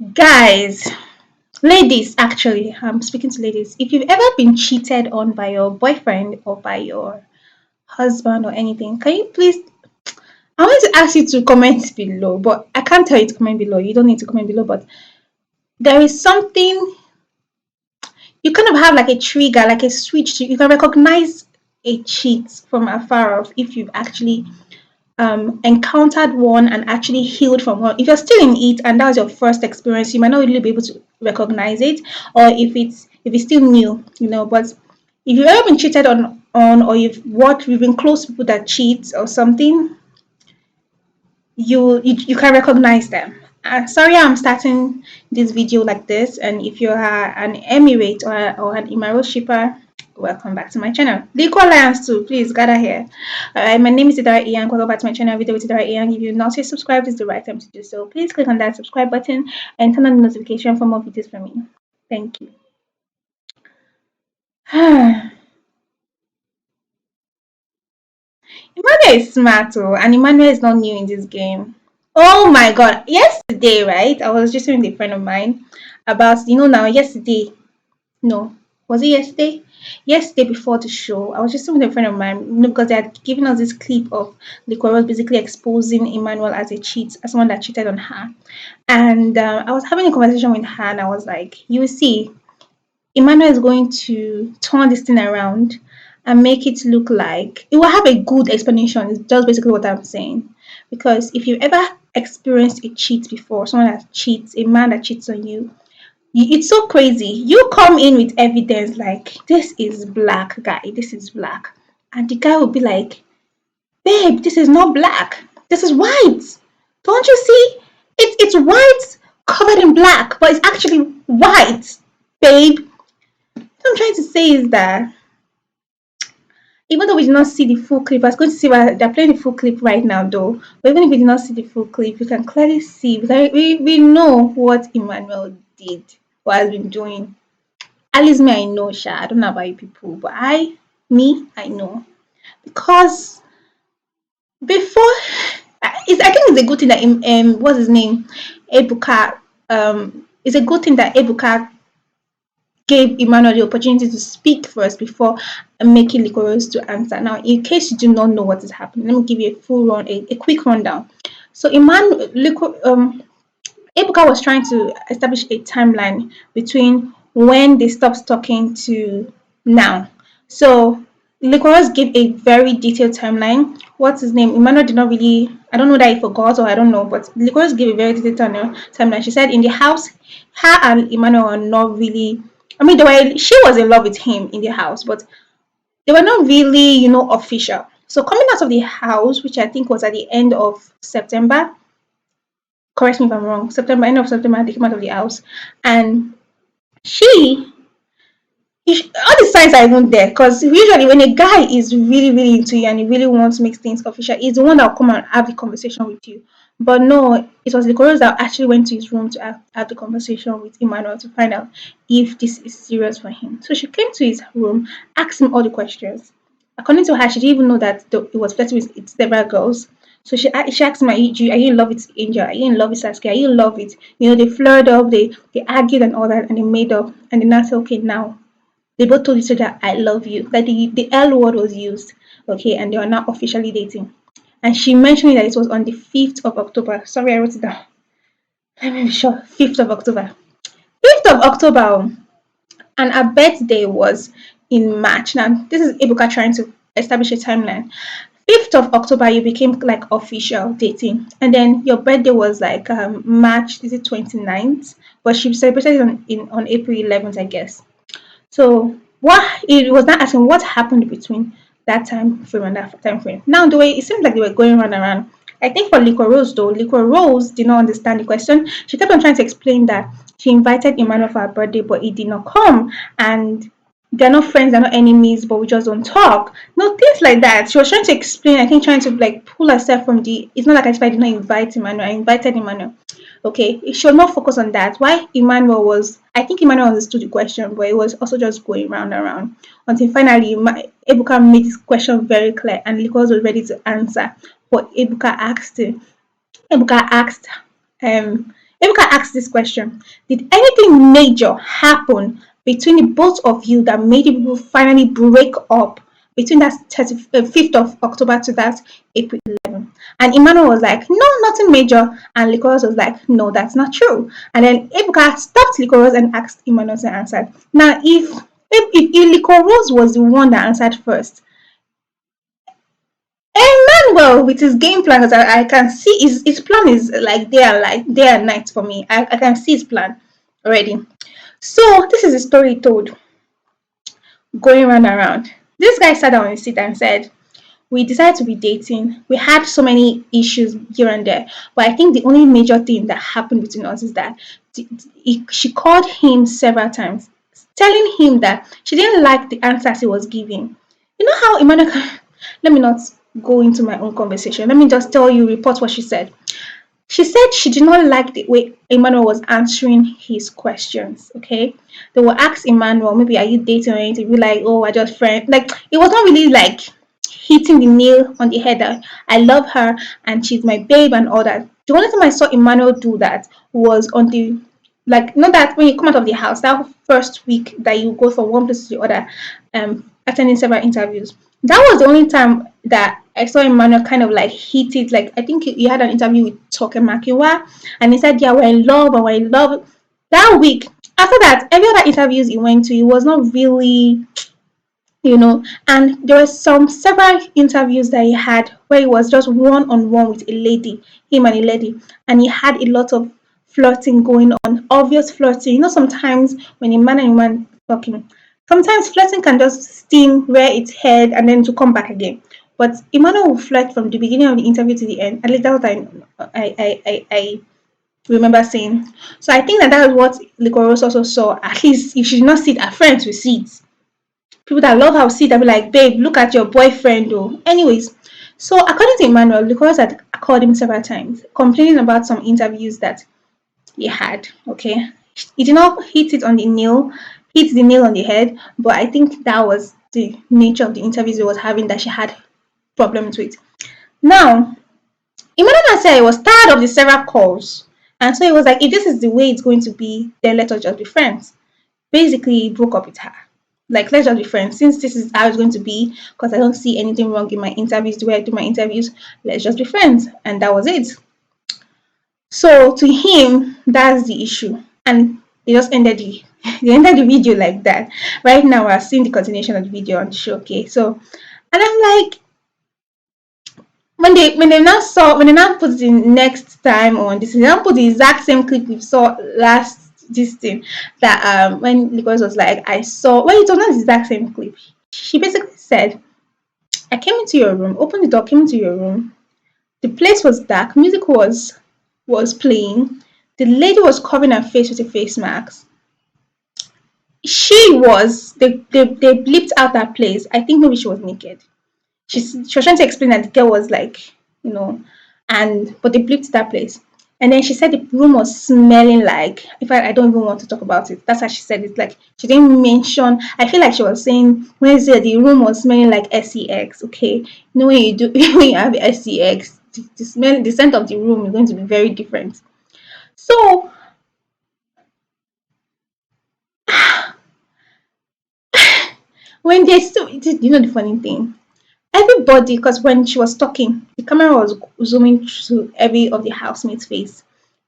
Guys, ladies, actually, I'm speaking to ladies. If you've ever been cheated on by your boyfriend or by your husband or anything, can you please? I want to ask you to comment below, but I can't tell you to comment below. You don't need to comment below, but there is something you kind of have like a trigger, like a switch. You can recognize a cheat from afar off if you've actually encountered one and actually healed from one. If you're still in it and that was your first experience, you might not really be able to recognize it, or if it's still new, But if you've ever been cheated on or you've been close to people that cheat or something, you can recognize them. Sorry, I'm starting this video like this, and if you are an Emirate or an Emmanuel shipper, welcome back to my channel. The Equal Alliance too, please gather here. Alright, my name is Bbnaija. Welcome back to my channel, video with Bbnaija. If you've not yet subscribed, this is the right time to do so. Please click on that subscribe button and turn on the notification for more videos from me. Thank you. Emmanuel is smart, and Emmanuel is not new in this game. Oh my god. Yesterday, right? I was just with a friend of mine about, now yesterday. No. Was it yesterday? Yesterday before the show, I was just with a friend of mine, because they had given us this clip of Liquorose basically exposing Emmanuel as as someone that cheated on her. And I was having a conversation with her, and I was like, you will see, Emmanuel is going to turn this thing around and make it look like it will have a good explanation. It's just basically what I'm saying. Because if you ever experienced a cheat before, someone that cheats, a man that cheats on you, it's so crazy. You come in with evidence like, this is black, guy, this is black. And the guy will be like, babe, this is not black. This is white. Don't you see? It's white covered in black, but it's actually white, babe. What I'm trying to say is that even though we did not see the full clip, I was going to see why they're playing the full clip right now, though. But even if we did not see the full clip, you can clearly see, because we know what Emmanuel did, what has been doing. At least me, I know, Sha. I don't know about you people, but I know. Because before, I think it's a good thing that, what's his name? Ebuka, it's a good thing that Ebuka gave Emmanuel the opportunity to speak first before making Liquorose to answer. Now, in case you do not know what is happening, let me give you a quick rundown. So, Ebuka was trying to establish a timeline between when they stopped talking to now. So, Liquorose gave a very detailed timeline. What's his name? Emmanuel did not really, I don't know that he forgot or I don't know, but Liquorose gave a very detailed timeline. She said in the house, her and Emmanuel are not really, I mean, she was in love with him in the house, but they were not really, official. So coming out of the house, which I think was at the end of September, correct me if I'm wrong, end of September, they came out of the house. And she, all the signs are even there, because usually when a guy is really, really into you and he really wants to make things official, he's the one that will come and have the conversation with you. But no, it was the girls that actually went to his room to have the conversation with Emmanuel to find out if this is serious for him. So she came to his room, asked him all the questions. According to her, she didn't even know that it was flirting with several girls. So she asked him, are you in love with Angel? Are you in love with Saskia? Are you in love with, they flirt up, they argued and all that, and they made up. And then I said, okay, now they both told each other, I love you. Like the L word was used. Okay, and they are now officially dating. And she mentioned that it was on the 5th of October. Sorry, I wrote it down. Let me be sure. 5th of October. 5th of October. And her birthday was in March. Now, this is Ebuka trying to establish a timeline. 5th of October, you became like official dating. And then your birthday was like March, is it 29th? But she celebrated it on April 11th, I guess. So what it was not asking what happened between that time frame and that time frame. Now the way it seems like they were going round and round. I think for Liquorose though, Liquorose did not understand the question. She kept on trying to explain that she invited Emmanuel for her birthday, but he did not come, and they're not friends, they're not enemies, but we just don't talk. No, things like that. She was trying to explain, I think trying to like pull herself from it's not like I did not invite Emmanuel, I invited Emmanuel. Okay, it should not focus on that. Why I think Emmanuel understood the question, but it was also just going round and round until finally Ebuka made this question very clear and Liquorose was ready to answer. But Ebuka asked Ebuka asked this question: did anything major happen between the both of you that made you people finally break up between that 5th of October to that April 11th? And Emmanuel was like, no, nothing major. And Liquorose was like, no, that's not true. And then Ebuka stopped Liquorose and asked Emmanuel to answer. Now, if Liquorose was the one that answered first, Emmanuel with his game plan, because I can see his plan is like day and night for me. I can see his plan already. So this is the story he told, going round and round. This guy sat down on his seat and said, we decided to be dating. We had so many issues here and there, but I think the only major thing that happened between us is that she called him several times, telling him that she didn't like the answers he was giving. You know how Emmanuel? Let me not go into my own conversation. Let me just tell you, report what she said. She said she did not like the way Emmanuel was answering his questions. Okay, they will ask Emmanuel, maybe are you dating or anything? Be like, oh, I just friend. Like it was not really like hitting the nail on the head that I love her and she's my babe and all that. The only time I saw Emmanuel do that was on the, like, not that when you come out of the house, that first week that you go from one place to the other, attending several interviews. That was the only time that I saw Emmanuel kind of like hit it. Like I think he had an interview with Toke Makiwa, and he said, "Yeah, we're in love, and we're in love." That week, after that, every other interviews he went to, he was not really, and there were some several interviews that he had where he was just one on one with a lady, him and a lady, and he had a lot of flirting going on, obvious flirting. Sometimes when a man and a woman talking, sometimes flirting can just steam where it's head and then to come back again. But Emmanuel will flirt from the beginning of the interview to the end. At least that's what I remember saying. So I think that was what Liquorose also saw. At least if she did not see it, her friends will see it. People that love how see it, they'll be like, babe, look at your boyfriend though. Anyways, so according to Emmanuel, Liquorose had called him several times, complaining about some interviews that he had. Okay. He did not hit the nail on the head, but I think that was the nature of the interviews he was having that she had problems with. Now, Emmanuel said he was tired of the several calls. And so he was like, if this is the way it's going to be, then let us just be friends. Basically, he broke up with her. Like, let's just be friends. Since this is how it's going to be, because I don't see anything wrong in my interviews, the way I do my interviews, let's just be friends. And that was it. So to him, that's the issue. And they just ended they ended the video like that. Right now we're seeing the continuation of the video on the show. Okay. So, and I'm like, when they now put the next time on this, they now put the exact same clip we saw last this thing, that when Liquorose was like, I saw, well, it was not the exact same clip. She basically said, I came into your room, opened the door, came into your room. The place was dark, music was playing. The lady was covering her face with a face mask. They bleeped out that place. I think maybe she was naked. She was trying to explain that the girl was like, you know, but they bleeped that place. And then she said the room was smelling like, in fact, I don't even want to talk about it. That's how she said it. Like, she didn't mention, I feel like she was saying, when she said the room was smelling like sex, okay? When you do, when you have sex, the scent of the room is going to be very different. So, when they still, the funny thing, everybody, because when she was talking, the camera was zooming through every of the housemates' face.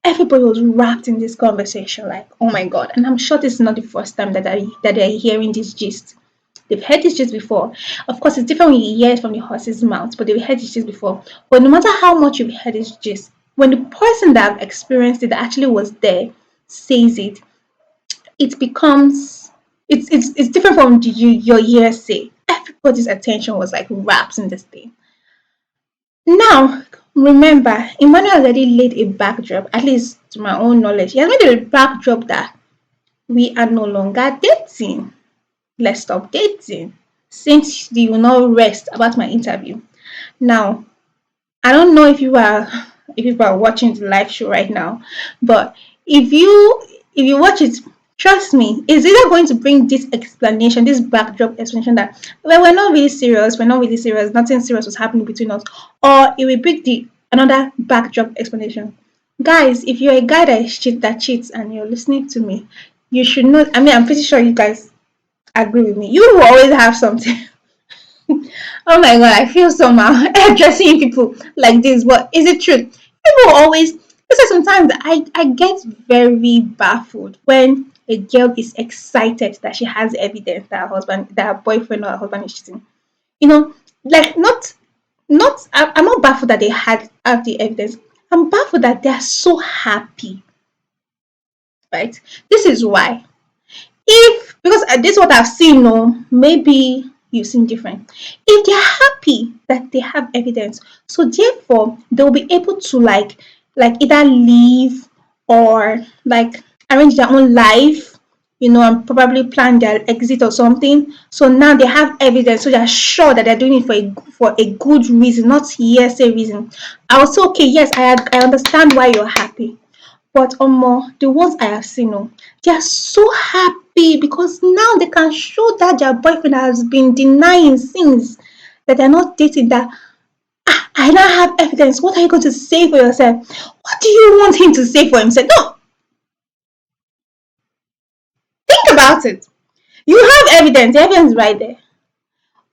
Everybody was wrapped in this conversation, like, oh my god. And I'm sure this is not the first time that they're hearing this gist. They've heard this gist before. Of course, it's different when you hear it from the horse's mouth, but they've heard this gist before. But no matter how much you've heard this gist, when the person that experienced it, that actually was there, says it, it becomes, it's different from your hearsay. Everybody's attention was like wrapped in this thing. Now, remember, Emmanuel already laid a backdrop, at least to my own knowledge. He has made a backdrop that we are no longer dating. Let's stop dating. Since you will not rest about my interview. Now, I don't know if you are watching the live show right now, but if you watch it, trust me, it's either going to bring this explanation, this backdrop explanation that, well, we're not really serious, nothing serious was happening between us, or it will bring the another backdrop explanation. Guys, if you're a guy that cheats and you're listening to me, you should know. I mean, I'm pretty sure you guys agree with me. You will always have something. Oh my god, I feel somehow addressing people like this, but is it true? People always, because sometimes I get very baffled when a girl is excited that she has evidence that her boyfriend or her husband is cheating. You know, like I'm not baffled that they have the evidence. I'm baffled that they are so happy, right? This is why. If because this is what I've seen, no, maybe you've seen different. If they're happy that they have evidence, so therefore they'll be able to like either leave or like arrange their own life, and probably plan their exit or something. So now they have evidence, so they're sure that they're doing it for a good reason, not hearsay reason. I was say, okay, yes, I understand why you're happy. But the ones I have seen, they are so happy because now they can show that their boyfriend has been denying since that they're not dating. That I now have evidence. What are you going to say for yourself? What do you want him to say for himself? No, think about it. You have evidence. The evidence is right there.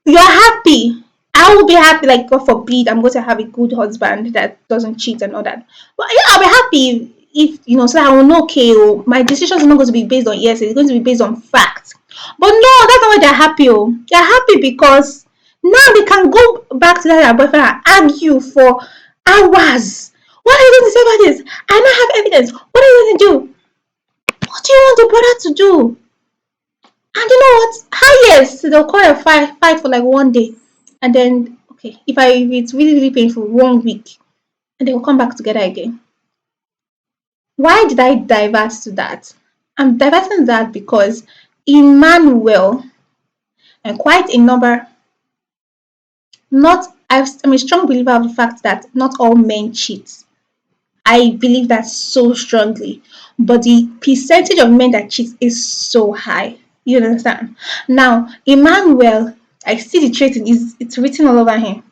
You're happy. I will be happy, like God forbid, I'm going to have a good husband that doesn't cheat and all that. But yeah, I'll be happy if so I will know, okay, my decisions are not going to be based on yes, it's going to be based on facts. But no, that's not why they're happy. Oh. They're happy because now they can go back to their boyfriend and argue for hours. What are you going to say about this? I now have evidence. What are you going to do? What do you want the brother to do? And you know what? Highest they'll call a fight for like one day, and then okay, if it's really painful, 1 week, and they will come back together again. Why did I divert to that? I'm diverting that because Emmanuel and quite a number, not I'm a strong believer of the fact that not all men cheat. I believe that so strongly. But the percentage of men that cheat is so high. You understand? Now, Emmanuel, I see the trait is it's written all over him.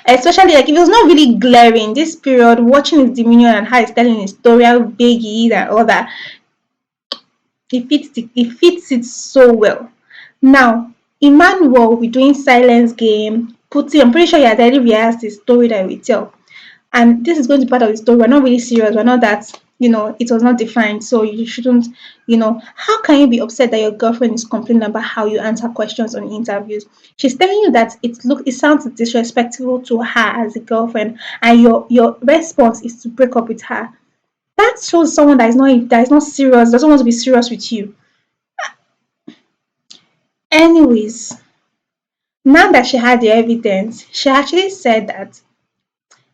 Especially like if it was not really glaring this period, watching his demeanor and how he's telling his story, how big he is and all that, it fits it so well. Now, Emmanuel will be doing silence game, putting I'm pretty sure he has already rehearsed the story that we tell. And this is going to be part of the story. We're not really serious. We're not that, it was not defined. So you shouldn't, how can you be upset that your girlfriend is complaining about how you answer questions on interviews? She's telling you that it sounds disrespectful to her as a girlfriend, and your response is to break up with her. That shows someone that is not serious, doesn't want to be serious with you. Anyways, now that she had the evidence, she actually said that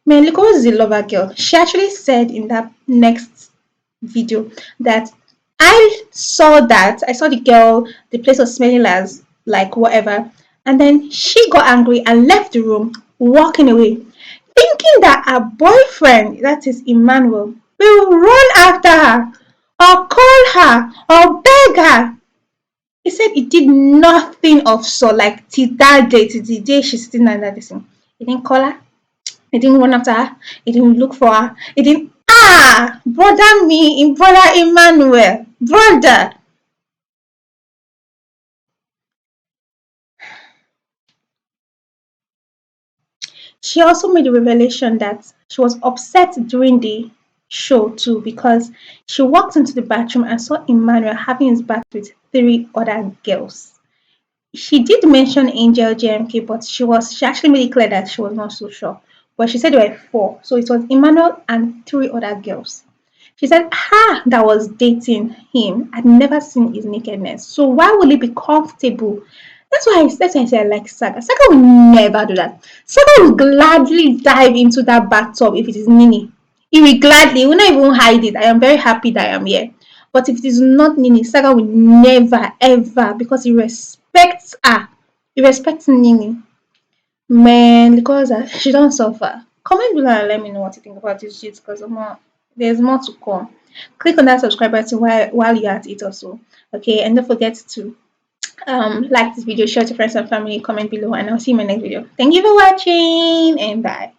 man, Liquorose is a lover girl. She actually said in that next video that I saw the girl, the place was smelling like whatever, and then she got angry and left the room, walking away, thinking that her boyfriend, that is Emmanuel, will run after her or call her or beg her. He said he did nothing of so like till that day, till the day she's sitting under this thing. He didn't call her, he didn't run after her. He didn't look for her. He didn't. Brother Emmanuel, brother. She also made a revelation that she was upset during the show too because she walked into the bathroom and saw Emmanuel having his bath with three other girls. She did mention Angel JMK, but she actually made it clear that she was not so sure. But she said there were four, so it was Emmanuel and three other girls. She said her that was dating him had never seen his nakedness. So why would he be comfortable? That's why I say I like Saga. Saga will never do that. Saga will gladly dive into that bathtub if it is Nini. He will not even hide it. I am very happy that I am here. But if it is not Nini, Saga will never ever because he respects her. He respects Nini. Man, because she don't suffer. Comment below and let me know what you think about this shit because there's more to come. Click on that subscribe button while you're at it also. Okay, and don't forget to like this video, share to friends and family, comment below, and I'll see you in my next video. Thank you for watching and bye.